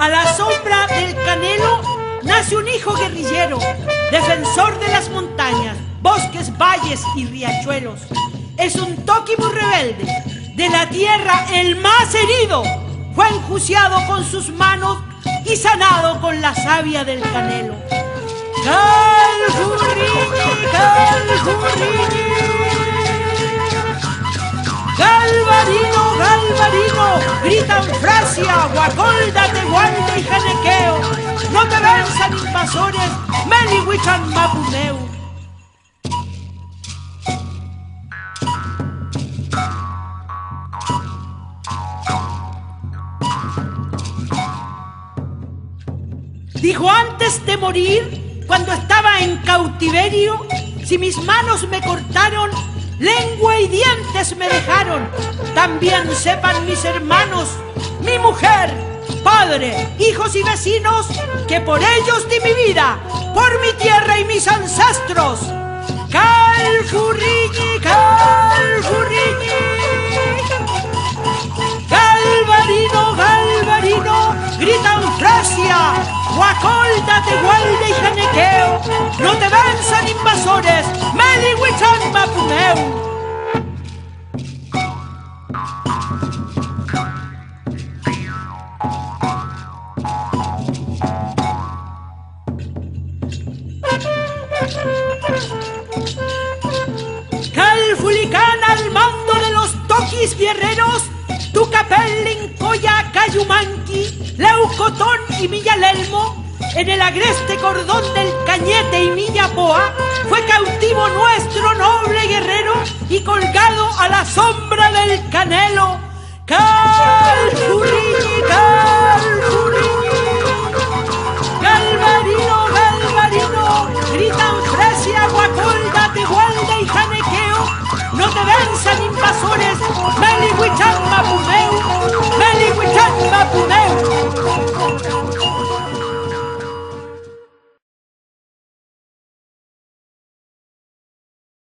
A la sombra del Canelo nace un hijo guerrillero, defensor de las montañas, bosques, valles y riachuelos. Es un toqui muy rebelde, de la tierra el más herido. Fue enjuiciado con sus manos y sanado con la savia del Canelo. ¡Caljurriñi, Caljurriñi! ¡Galvarino, Galvarino! Gritan Frasia, Guacolda, Tehualde y Janequeo. No te venzan invasores, Melihuichan Mapuneu. Dijo antes de morir, cuando estaba en cautiverio, si mis manos me cortaron, lengua y dientes me dejaron. También sepan mis hermanos, mi mujer, padre, hijos y vecinos, que por ellos di mi vida, por mi tierra y mis ancestros. Caljurriñi, Caljurriñi. Galvarino, Galvarino, gritan Frasia, Guacolda, Tehualde y Janequeo. No te venzan invasores, Melihuichan Mapuneu. Calfulicán al mando de los toquis guerreros, Tucapel, Coya, Cayumanqui, Leucotón y Villalelmo, en el agreste cordón del Cañete y Millapoa, fue cautivo nuestro noble guerrero y colgado a la sombra del Canelo. ¡Caljurriñi,